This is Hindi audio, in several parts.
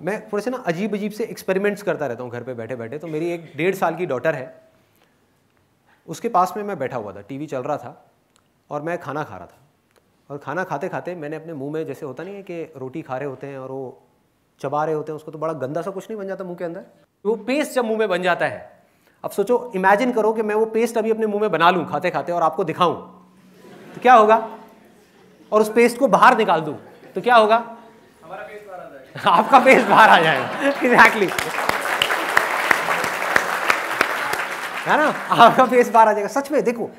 मैं थोड़े से ना अजीब अजीब से एक्सपेरिमेंट्स करता रहता हूँ घर पे बैठे बैठे। तो मेरी एक 1.5 साल की डॉटर है, उसके पास में मैं बैठा हुआ था, टीवी चल रहा था और मैं खाना खा रहा था। और खाना खाते खाते मैंने अपने मुंह में, जैसे होता नहीं है कि रोटी खा रहे होते हैं और वो चबा रहे होते हैं उसको, तो बड़ा गंदा सा कुछ नहीं बन जाता मुंह के अंदर, वो पेस्ट जब मुंह में बन जाता है। अब सोचो, इमेजिन करो कि मैं वो पेस्ट अभी अपने मुंह में बना लूँ खाते खाते और आपको दिखाऊं, तो क्या होगा? और उस पेस्ट को बाहर निकाल दूं तो क्या होगा? हमारा पेस्ट बाहर आ जाएगा। आपका पेस्ट बाहर आ जाएगा। एग्जैक्टली, है ना, आपका पेस्ट बाहर आ जाएगा। सच में देखो,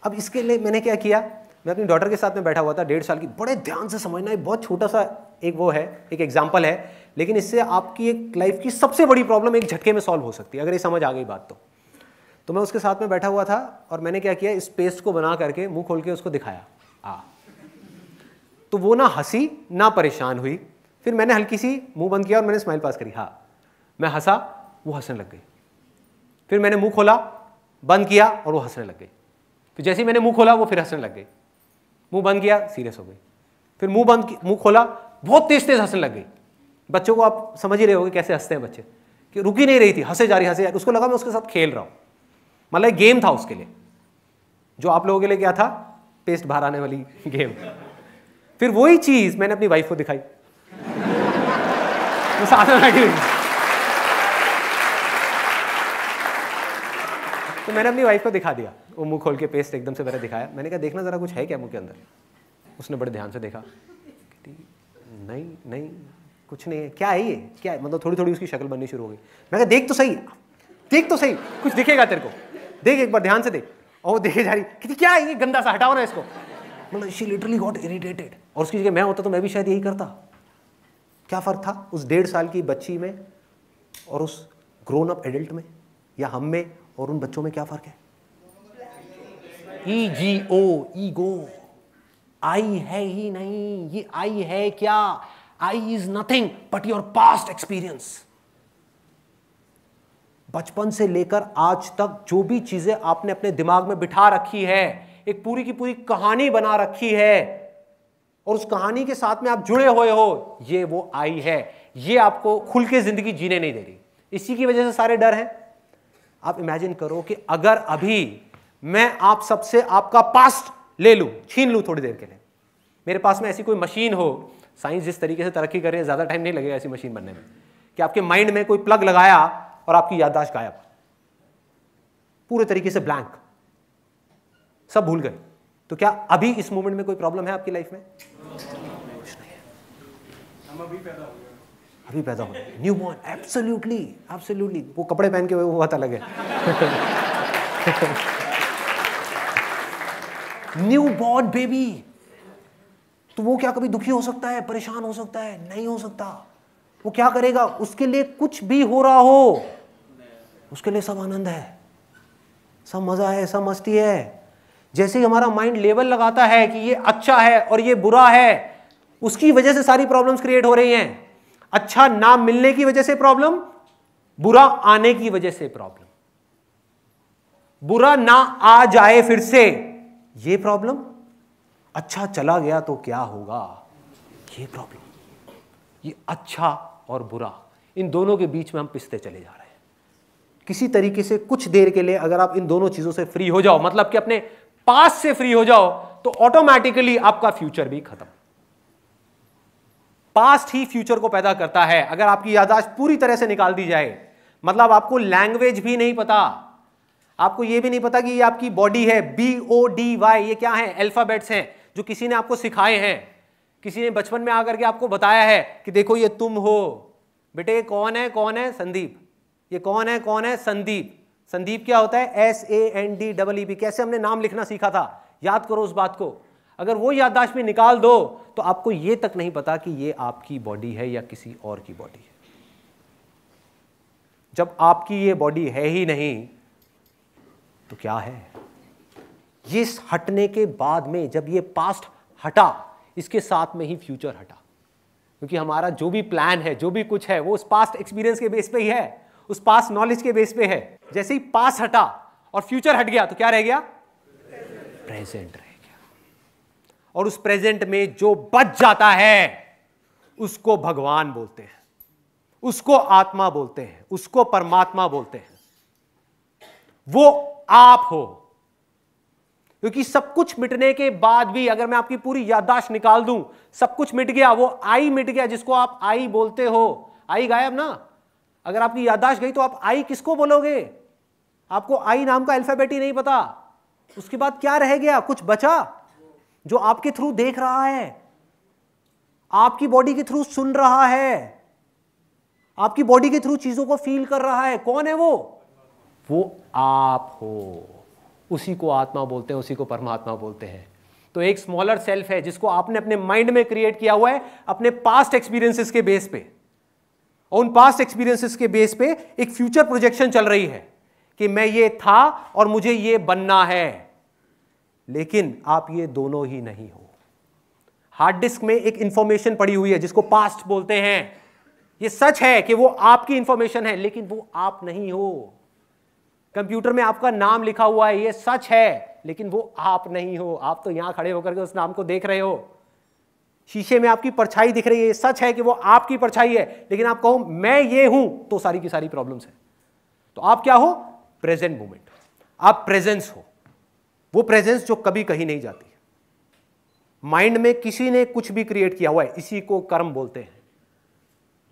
अब इसके लिए मैंने क्या किया, मैं अपनी डॉटर के साथ में बैठा हुआ था, 1.5 साल की। बड़े ध्यान से समझना, एक बहुत छोटा सा एक वो है, एक एग्जाम्पल है, लेकिन इससे आपकी एक लाइफ की सबसे बड़ी प्रॉब्लम एक झटके में सॉल्व हो सकती है, अगर ये समझ आ गई बात तो मैं उसके साथ में बैठा हुआ था और मैंने क्या किया, इस पेस्ट को बना करके मुंह खोल के उसको दिखाया। तो वो ना हंसी ना परेशान हुई। फिर मैंने हल्की सी मुंह बंद किया और मैंने स्माइल पास करी। हाँ, मैं हंसा, वो हंसने लग गई। फिर मैंने मुंह खोला, बंद किया और वो हंसने लग गई। फिर जैसे ही मैंने मुंह खोला वो फिर हंसने लग गई। मुंह बंद किया, सीरियस हो गई। फिर मुंह खोला, बहुत तेज तेज हंसने लग गई। बच्चों को आप समझ ही रहे होगे कैसे हंसते हैं बच्चे, कि रुक ही नहीं रही थी, हंसे जा रही। उसको लगा मैं उसके साथ खेल रहा हूं, मतलब गेम था उसके लिए, जो आप लोगों के लिए क्या था, पेस्ट बाहर आने वाली गेम। फिर वही चीज मैंने अपनी वाइफ को दिखाई, वो साथ में बैठी हुई। तो मैंने अपनी वाइफ को दिखा दिया, वो मुंह खोल के पेस्ट एकदम से मैंने दिखाया। मैंने कहा देखना जरा कुछ है क्या मुंह के अंदर। उसने बड़े ध्यान से देखा, नहीं नहीं कुछ नहीं है। क्या है ये, क्या है? मतलब थोड़ी थोड़ी उसकी शक्ल बननी शुरू हो गई। मैं कहा देख तो सही, देख तो सही, कुछ दिखेगा तेरे को, देख एक बार ध्यान से देख। और वो देखे जा रही, कि क्या है ये गंदा सा, हटाओ ना इसको। मतलब शी लिटरली गॉट इरिटेटेड। और उसकी जगह मैं होता तो मैं भी शायद यही करता। क्या फर्क था उस 1.5 साल की बच्ची में और उस ग्रोन अप एडल्ट में, या हम में और उन बच्चों में क्या फर्क है? Ego, ego. आई है ही नहीं, ये आई है क्या? I is nothing but your past experience. बचपन से लेकर आज तक जो भी चीजें आपने अपने दिमाग में बिठा रखी है, एक पूरी की पूरी कहानी बना रखी है, और उस कहानी के साथ में आप जुड़े हुए हो, ये वो आई है। ये आपको खुल के जिंदगी जीने नहीं दे रही। इसी की वजह से सारे डर हैं। आप इमेजिन करो कि अगर अभी मैं आप सबसे आपका पास्ट ले लूं, छीन लूं थोड़ी देर के लिए, मेरे पास में ऐसी कोई मशीन हो, साइंस जिस तरीके से तरक्की कर रही है, ज्यादा टाइम नहीं लगेगा ऐसी मशीन बनने में, कि आपके माइंड में कोई प्लग लगाया और आपकी याददाश्त गायब, पूरे तरीके से ब्लैंक, सब भूल गए, तो क्या अभी इस मोमेंट में कोई प्रॉब्लम है आपकी लाइफ में? कुछ नहीं है। हम अभी पैदा हो गए, अभी पैदा हो गए, न्यू बॉर्न। Absolutely, absolutely. वो कपड़े पहन के वो बात अलग है। New born baby. तो वो क्या कभी दुखी हो सकता है, परेशान हो सकता है? नहीं हो सकता। वो क्या करेगा? उसके लिए कुछ भी हो रहा हो, उसके लिए सब आनंद है, सब मजा है, सब मस्ती है। जैसे ही हमारा माइंड लेवल लगाता है कि ये अच्छा है और ये बुरा है, उसकी वजह से सारी प्रॉब्लम्स क्रिएट हो रही हैं। अच्छा ना मिलने की वजह से प्रॉब्लम, बुरा आने की वजह से प्रॉब्लम, बुरा ना आ जाए फिर से ये प्रॉब्लम, अच्छा चला गया तो क्या होगा ये प्रॉब्लम। ये अच्छा और बुरा, इन दोनों के बीच में हम पिसते चले जा रहे हैं। किसी तरीके से कुछ देर के लिए अगर आप इन दोनों चीजों से फ्री हो जाओ, मतलब कि अपने पास्ट से फ्री हो जाओ, तो ऑटोमेटिकली आपका फ्यूचर भी खत्म। पास्ट ही फ्यूचर को पैदा करता है। अगर आपकी याददाश्त पूरी तरह से निकाल दी जाए, मतलब आपको लैंग्वेज भी नहीं पता, आपको यह भी नहीं पता कि ये आपकी बॉडी है, BODY, ये क्या है? अल्फाबेट्स हैं जो किसी ने आपको सिखाए हैं, किसी ने बचपन में आकर के आपको बताया है कि देखो ये तुम हो बेटे। कौन है? कौन है? संदीप। ये कौन है? कौन है? संदीप। संदीप क्या होता है? SANDEEP। कैसे हमने नाम लिखना सीखा था, याद करो उस बात को। अगर वो याददाश्त में निकाल दो तो आपको ये तक नहीं पता कि ये आपकी बॉडी है या किसी और की बॉडी है। जब आपकी ये बॉडी है ही नहीं तो क्या है? ये हटने के बाद में, जब ये पास्ट हटा, इसके साथ में ही फ्यूचर हटा। क्योंकि हमारा जो भी प्लान है, जो भी कुछ है, वो उस पास्ट एक्सपीरियंस के बेस पे ही है, उस पास्ट नॉलेज के बेस पे है। जैसे ही पास्ट हटा और फ्यूचर हट गया तो क्या रह गया? प्रेजेंट रह गया। और उस प्रेजेंट में जो बच जाता है उसको भगवान बोलते हैं। उसको आत्मा बोलते हैं, उसको परमात्मा बोलते हैं। वो आप हो। क्योंकि सब कुछ मिटने के बाद भी अगर मैं आपकी पूरी याददाश्त निकाल दूं, सब कुछ मिट गया, वो आई मिट गया जिसको आप आई बोलते हो, आई गायब ना। अगर आपकी याददाश्त गई तो आप आई किसको बोलोगे? आपको आई नाम का अल्फाबेट ही नहीं पता। उसके बाद क्या रह गया? कुछ बचा जो आपके थ्रू देख रहा है, आपकी बॉडी के थ्रू सुन रहा है, आपकी बॉडी के थ्रू चीजों को फील कर रहा है। कौन है वो आप हो। उसी को आत्मा बोलते हैं, उसी को परमात्मा बोलते हैं। तो एक स्मॉलर सेल्फ है जिसको आपने अपने माइंड में क्रिएट किया हुआ है अपने पास्ट एक्सपीरियंसेस के बेस पे, और उन पास्ट एक्सपीरियंसेस के बेस पे एक फ्यूचर प्रोजेक्शन चल रही है कि मैं ये था और मुझे ये बनना है। लेकिन आप ये दोनों ही नहीं हो। हार्ड डिस्क में एक इंफॉर्मेशन पड़ी हुई है जिसको पास्ट बोलते हैं। ये सच है कि वो आपकी इंफॉर्मेशन है, लेकिन वो आप नहीं हो। कंप्यूटर में आपका नाम लिखा हुआ है, ये सच है, लेकिन वो आप नहीं हो। आप तो यहां खड़े होकर के उस नाम को देख रहे हो। शीशे में आपकी परछाई दिख रही है, ये सच है कि वो आपकी परछाई है, लेकिन आप कहो मैं ये हूं तो सारी की सारी प्रॉब्लम्स है। तो आप क्या हो? Present moment. आप प्रेजेंस हो, वो प्रेजेंस जो कभी कहीं नहीं जाती। माइंड में किसी ने कुछ भी क्रिएट किया हुआ है, इसी को कर्म बोलते हैं।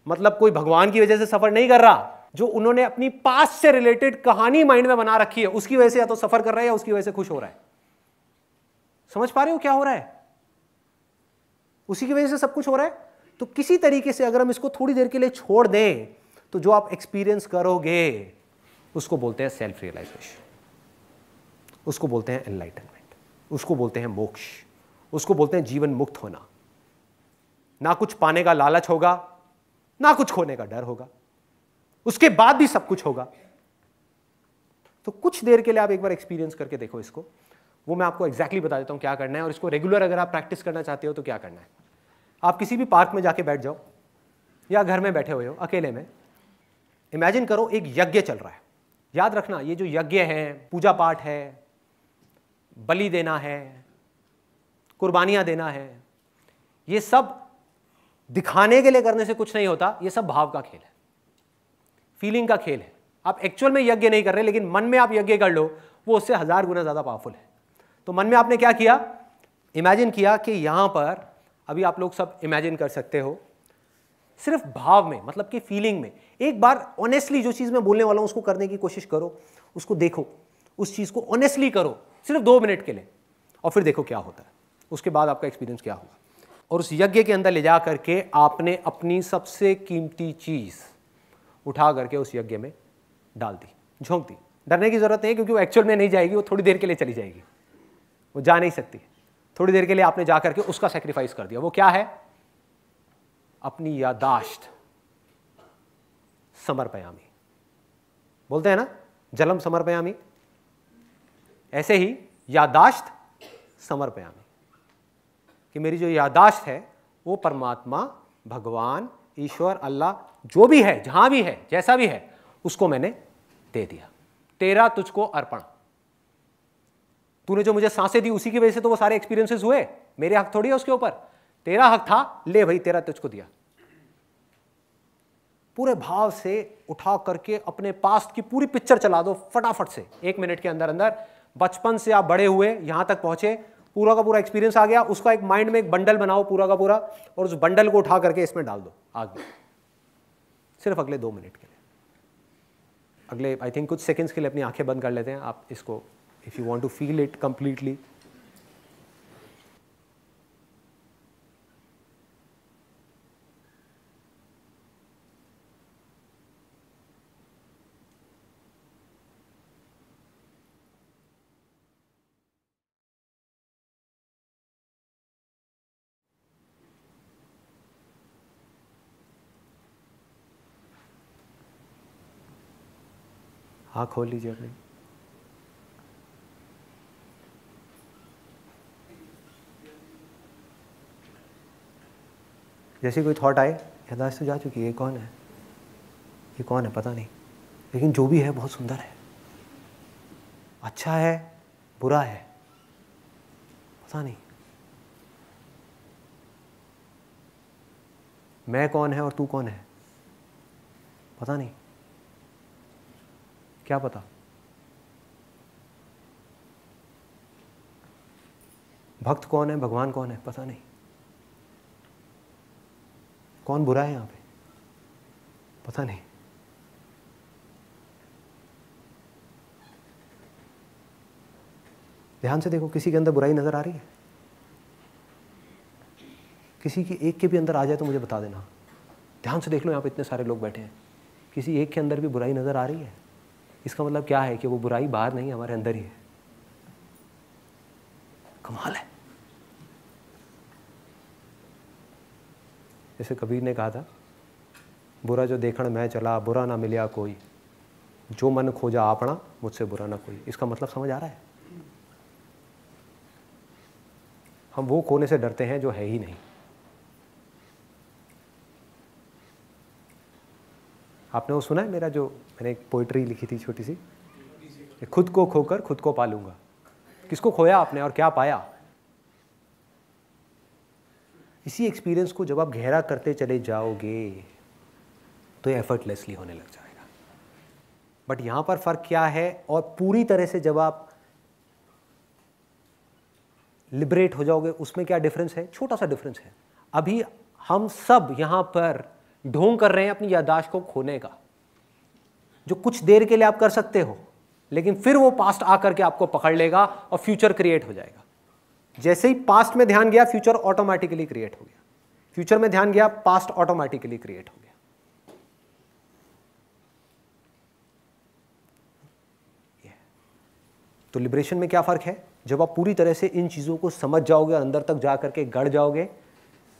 मतलब कोई भगवान की वजह से सफर नहीं कर रहा, जो उन्होंने अपनी पास्ट से रिलेटेड कहानी माइंड में बना रखी है, उसकी वजह से या तो सफर कर रहा है या उसकी वजह से खुश हो रहा है। समझ पा रहे हो क्या हो रहा है? उसी की वजह से सब कुछ हो रहा है। तो किसी तरीके से अगर हम इसको थोड़ी देर के लिए छोड़ दें तो जो आप एक्सपीरियंस करोगे उसको बोलते हैं सेल्फ रियलाइजेशन, उसको बोलते हैं एनलाइटनमेंट, उसको बोलते हैं मोक्ष, उसको बोलते हैं जीवन मुक्त होना। ना कुछ पाने का लालच होगा, ना कुछ खोने का डर होगा, उसके बाद भी सब कुछ होगा। तो कुछ देर के लिए आप एक बार एक्सपीरियंस करके देखो इसको। वो मैं आपको एग्जैक्टली बता देता हूं क्या करना है, और इसको रेगुलर अगर आप प्रैक्टिस करना चाहते हो तो क्या करना है। आप किसी भी पार्क में जाके बैठ जाओ या घर में बैठे हुए हो अकेले में, इमेजिन करो एक यज्ञ चल रहा है। याद रखना, ये जो यज्ञ है, पूजा पाठ है, बलि देना है, कुर्बानियां देना है, ये सब दिखाने के लिए करने से कुछ नहीं होता। ये सब भाव का खेल है, फीलिंग का खेल है। आप एक्चुअल में यज्ञ नहीं कर रहे, लेकिन मन में आप यज्ञ कर लो, वो उससे 1000 गुना ज्यादा पावरफुल है। तो मन में आपने क्या किया? इमेजिन किया कि यहां पर, अभी आप लोग सब इमेजिन कर सकते हो, सिर्फ भाव में, मतलब कि फीलिंग में एक बार ऑनेस्टली जो चीज मैं बोलने वाला हूं उसको करने की कोशिश करो, उसको देखो, उस चीज को ऑनेस्टली करो सिर्फ 2 मिनट के लिए, और फिर देखो क्या होता है। उसके बाद आपका एक्सपीरियंस क्या होगा। और उस यज्ञ के अंदर ले जा करके आपने अपनी सबसे कीमती चीज उठा करके उस यज्ञ में डाल दी, झोंक दी। डरने की जरूरत नहीं है, क्योंकि वो एक्चुअल में नहीं जाएगी, वो थोड़ी देर के लिए चली जाएगी, वो जा नहीं सकती। थोड़ी देर के लिए आपने जा करके उसका सेक्रीफाइस कर दिया। वो क्या है? अपनी यादाश्त समर्पयामी। बोलते हैं ना, जलम समर्पयामी, ऐसे ही यादाश्त समर्पयामी, कि मेरी जो यादाश्त है वो परमात्मा, भगवान, ईश्वर, अल्लाह, जो भी है, जहां भी है, जैसा भी है, उसको मैंने दे दिया। तेरा तुझको अर्पण। तूने जो मुझे सांसें दी उसी की वजह से तो वो सारे एक्सपीरियंसेस हुए, मेरे हक थोड़ी है उसके ऊपर, तेरा हक था, ले भाई तेरा तुझको दिया। पूरे भाव से उठा करके अपने पास्ट की पूरी पिक्चर चला दो फटाफट से, 1 मिनट के अंदर अंदर। बचपन से आप बड़े हुए, यहां तक पहुंचे, पूरा का पूरा एक्सपीरियंस आ गया, उसका एक माइंड में एक बंडल बनाओ पूरा का पूरा, और उस बंडल को उठा करके इसमें डाल दो आग में, सिर्फ अगले 2 मिनट के लिए। अगले आई थिंक कुछ सेकंड्स के लिए अपनी आंखें बंद कर लेते हैं आप इसको, if you want to feel it completely. हाँ, खोल लीजिए अपने। जैसे कोई थॉट आए, यादाश्त तो जा चुकी है, ये कौन है, ये कौन है पता नहीं, लेकिन जो भी है बहुत सुंदर है, अच्छा है, बुरा है, पता नहीं। मैं कौन है और तू कौन है, पता नहीं, क्या पता। भक्त कौन है, भगवान कौन है, पता नहीं। कौन बुरा है यहां पे, पता नहीं। ध्यान से देखो, किसी के अंदर बुराई नजर आ रही है? किसी की एक के भी अंदर आ जाए तो मुझे बता देना। ध्यान से देख लो, यहां पे इतने सारे लोग बैठे हैं, किसी एक के अंदर भी बुराई नजर आ रही है? इसका मतलब क्या है कि वो बुराई बाहर नहीं, हमारे अंदर ही है। कमाल है। जैसे कबीर ने कहा था, बुरा जो देखण मैं चला, बुरा ना मिलिया कोई, जो मन खोजा आपना, मुझसे बुरा ना कोई। इसका मतलब समझ आ रहा है? हम वो खोने से डरते हैं जो है ही नहीं। आपने वो सुना है मेरा, जो मैंने एक पोइट्री लिखी थी छोटी सी, खुद को खोकर खुद को पालूंगा। किसको खोया आपने और क्या पाया? इसी एक्सपीरियंस को जब आप गहरा करते चले जाओगे तो एफर्टलेसली होने लग जाएगा। बट यहां पर फर्क क्या है, और पूरी तरह से जब आप लिबरेट हो जाओगे, उसमें क्या डिफरेंस है? छोटा सा डिफरेंस है। अभी हम सब यहां पर ढोंग कर रहे हैं अपनी याददाश्त को खोने का, जो कुछ देर के लिए आप कर सकते हो, लेकिन फिर वो पास्ट आकर के आपको पकड़ लेगा और फ्यूचर क्रिएट हो जाएगा। जैसे ही पास्ट में ध्यान गया, फ्यूचर ऑटोमेटिकली क्रिएट हो गया। फ्यूचर में ध्यान गया, पास्ट ऑटोमेटिकली क्रिएट हो गया। तो लिबरेशन में क्या फर्क है? जब आप पूरी तरह से इन चीजों को समझ जाओगे और अंदर तक जाकर के गड़ जाओगे,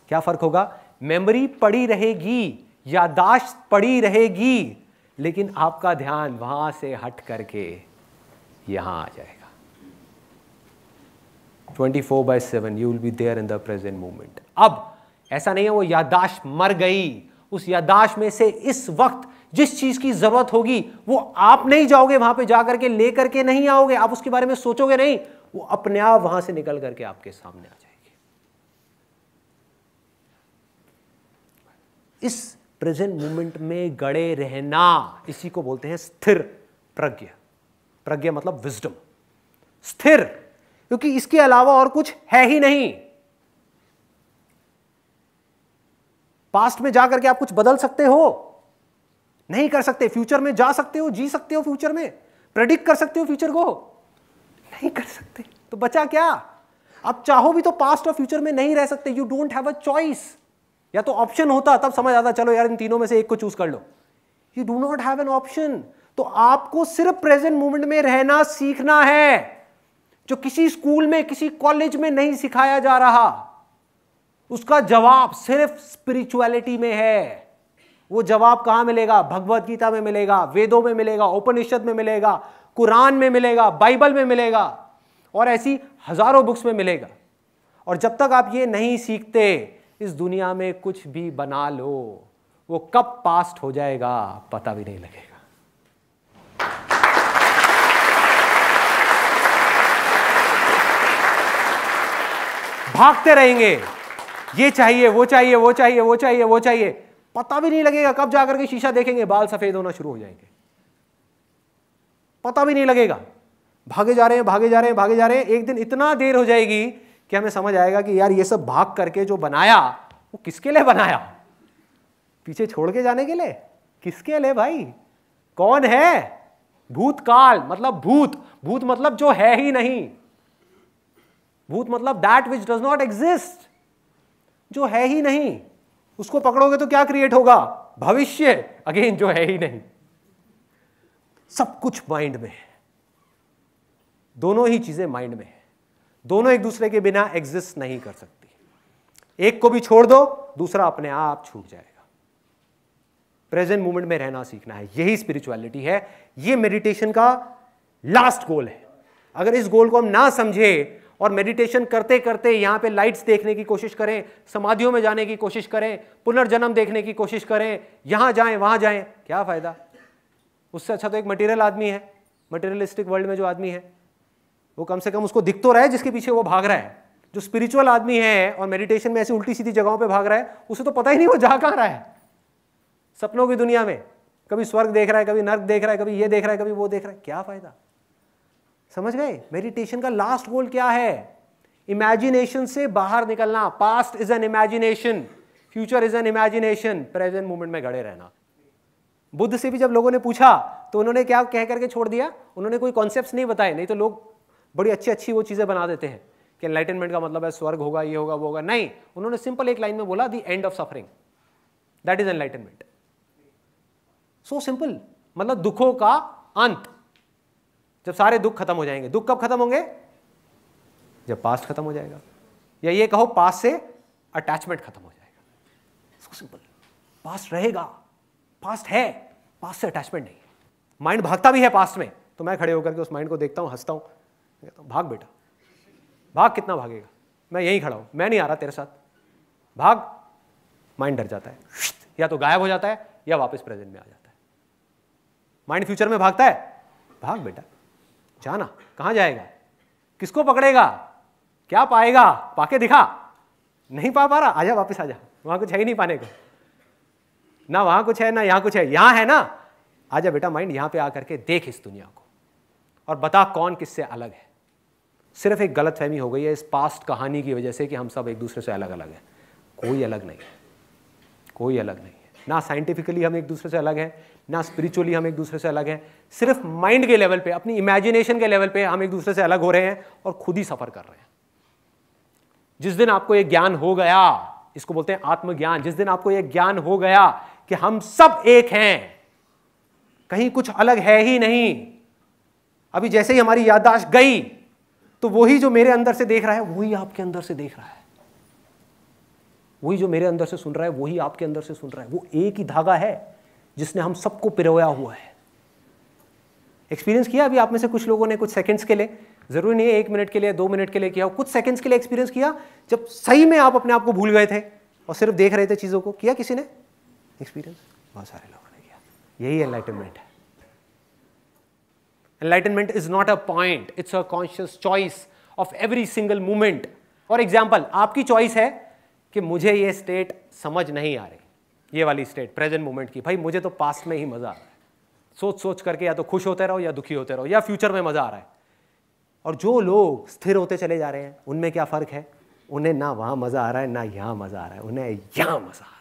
क्या फर्क होगा? मेमोरी पड़ी रहेगी, याददाश्त पड़ी रहेगी, लेकिन आपका ध्यान वहां से हट करके यहां आ जाएगा। 24/7 you will be there in the present moment. अब ऐसा नहीं है वो याददाश्त मर गई, उस याददाश्त में से इस वक्त जिस चीज की जरूरत होगी वो आप नहीं जाओगे वहां पे, जाकर के लेकर के नहीं आओगे, आप उसके बारे में सोचोगे नहीं, वो अपने आप वहां से निकल करके आपके सामने आ जाएगी। इस प्रेजेंट मोमेंट में गड़े रहना, इसी को बोलते हैं स्थिर प्रज्ञा। प्रज्ञा मतलब विजडम, स्थिर, क्योंकि इसके अलावा और कुछ है ही नहीं। पास्ट में जाकर के आप कुछ बदल सकते हो? नहीं कर सकते। फ्यूचर में जा सकते हो, जी सकते हो फ्यूचर में, प्रेडिक्ट कर सकते हो फ्यूचर को? नहीं कर सकते। तो बचा क्या? आप चाहो भी तो पास्ट और फ्यूचर में नहीं रह सकते। You don't have a choice. या तो ऑप्शन होता तब समझ आता, चलो यार इन तीनों में से एक को चूज कर लो। You do not have an option. तो आपको सिर्फ प्रेजेंट मोमेंट में रहना सीखना है, जो किसी स्कूल में, किसी कॉलेज में नहीं सिखाया जा रहा। उसका जवाब सिर्फ स्पिरिचुअलिटी में है। वो जवाब कहां मिलेगा? भगवत गीता में मिलेगा, वेदों में मिलेगा, उपनिषद में मिलेगा, कुरान में मिलेगा, बाइबल में मिलेगा, और ऐसी हजारों बुक्स में मिलेगा। और जब तक आप ये नहीं सीखते, इस दुनिया में कुछ भी बना लो, वो कब पास्ट हो जाएगा पता भी नहीं लगेगा। भागते रहेंगे, ये चाहिए, वो चाहिए, वो चाहिए, वो चाहिए, वो चाहिए, पता भी नहीं लगेगा कब जाकर के शीशा देखेंगे बाल सफेद होना शुरू हो जाएंगे, पता भी नहीं लगेगा। भागे जा रहे हैं, भागे जा रहे हैं, भागे जा रहे हैं, एक दिन इतना देर हो जाएगी कि हमें समझ आएगा कि यार ये सब भाग करके जो बनाया वो किसके लिए बनाया? पीछे छोड़ के जाने के लिए? किसके लिए भाई? कौन है? भूतकाल मतलब भूत, भूत मतलब जो है ही नहीं, भूत मतलब that which does not exist, जो है ही नहीं। उसको पकड़ोगे तो क्या क्रिएट होगा? भविष्य, अगेन जो है ही नहीं। सब कुछ माइंड में है, दोनों ही चीजें माइंड में है, दोनों एक दूसरे के बिना एग्जिस्ट नहीं कर सकती। एक को भी छोड़ दो, दूसरा अपने आप छूट जाएगा। प्रेजेंट मोमेंट में रहना सीखना है, यही स्पिरिचुअलिटी है, ये मेडिटेशन का लास्ट गोल है। अगर इस गोल को हम ना समझे और मेडिटेशन करते करते यहां पे लाइट्स देखने की कोशिश करें, समाधियों में जाने की कोशिश करें, पुनर्जन्म देखने की कोशिश करें, यहां जाएं वहां जाएं, क्या फायदा? उससे अच्छा तो एक मटेरियल आदमी है, मटेरियलिस्टिक वर्ल्ड में जो आदमी है वो कम से कम उसको दिख तो रहा है जिसके पीछे वो भाग रहा है। जो स्पिरिचुअल आदमी है और मेडिटेशन में ऐसी उल्टी सीधी जगहों पे भाग रहा है, उसे तो पता ही नहीं वो जा कहां रहा है, सपनों की दुनिया में। कभी स्वर्ग देख रहा है, कभी नर्क देख रहा है, कभी ये देख रहा है, कभी वो देख रहा है, क्या फायदा? समझ गए? मेडिटेशन का लास्ट गोल क्या है? इमेजिनेशन से बाहर निकलना। Past is an imagination, future is an imagination, present moment में गड़े रहना। बुद्ध से भी जब लोगों ने पूछा तो उन्होंने क्या कह करके छोड़ दिया? उन्होंने कोई कॉन्सेप्ट्स नहीं बताए, नहीं तो लोग बड़ी अच्छी अच्छी वो चीजें बना देते हैं कि एनलाइटनमेंट का मतलब है स्वर्ग होगा, ये होगा, वो होगा। नहीं, उन्होंने सिंपल एक लाइन में बोला, the end of suffering, that is enlightenment. So simple, मतलब दुखों का अंत, जब सारे दुख खत्म हो जाएंगे। दुख कब खत्म होंगे? जब पास्ट खत्म हो जाएगा, या ये कहो पास्ट से अटैचमेंट खत्म हो जाएगा। सो सिंपल, पास्ट रहेगा, पास्ट है, पास्ट से अटैचमेंट नहीं। माइंड भागता भी है पास्ट में, तो मैं खड़े होकर के उस माइंड को देखता हूं, हंसता हूं, कहता हूं भाग बेटा, भाग। कितना भागेगा? मैं यहीं खड़ा हूं, मैं नहीं आ रहा तेरे साथ, भाग। माइंड डर जाता है, या तो गायब हो जाता है या वापस प्रेजेंट में आ जाता है। माइंड फ्यूचर में भागता है, भाग बेटा, जाना। कहां जाएगा? किसको पकड़ेगा? क्या पाएगा? पाके दिखा। नहीं पा रहा, आजा, वापस आजा, वहां कुछ है ही नहीं पाने को। ना वहां कुछ है, ना यहां कुछ है, यहां है ना, आजा बेटा माइंड, यहां पे आकर के देख इस दुनिया को और बता कौन किससे अलग है। सिर्फ एक गलतफहमी हो गई है इस पास्ट कहानी की वजह से कि हम सब एक दूसरे से अलग अलग हैं। कोई अलग नहीं है, कोई अलग नहीं है। ना साइंटिफिकली हम एक दूसरे से अलग हैं, ना स्पिरिचुअली हम एक दूसरे से अलग हैं। सिर्फ माइंड के लेवल पे, अपनी इमेजिनेशन के लेवल पे हम एक दूसरे से अलग हो रहे हैं और खुद ही सफर कर रहे हैं। जिस दिन आपको एक ज्ञान हो गया, इसको बोलते हैं आत्मज्ञान, जिस दिन आपको एक ज्ञान हो गया कि हम सब एक हैं, कहीं कुछ अलग है ही नहीं। अभी जैसे ही हमारी याददाश्त गई तो वही जो मेरे अंदर से देख रहा है वही आपके अंदर से देख रहा है, वही जो मेरे अंदर से सुन रहा है वही आपके अंदर से सुन रहा है। वो एक ही धागा है जिसने हम सबको पिरोया हुआ है। एक्सपीरियंस किया अभी आप में से कुछ लोगों ने, कुछ सेकंड्स के लिए, जरूरी नहीं है 1 मिनट के लिए, 2 मिनट के लिए किया, कुछ सेकंड्स के लिए एक्सपीरियंस किया जब सही में आप अपने आप को भूल गए थे और सिर्फ देख रहे थे चीजों को? किया किसी ने एक्सपीरियंस? बहुत सारे लोगों ने किया। यही एनलाइटनमेंट है। Enlightenment is not a point, it's a conscious choice of every single moment. For example, आपकी चॉइस है कि मुझे ये स्टेट समझ नहीं आ रही, ये वाली स्टेट प्रेजेंट मोमेंट की, भाई मुझे तो पास्ट में ही मजा आ रहा है। सोच सोच करके या तो खुश होते रहो या दुखी होते रहो, या फ्यूचर में मजा आ रहा है। और जो लोग स्थिर होते चले जा रहे हैं, उनमें क्या फर्क है? उन्हें ना वहां मजा आ रहा है ना यहां मजा आ रहा है, उन्हें यहां मजा आ रहा है।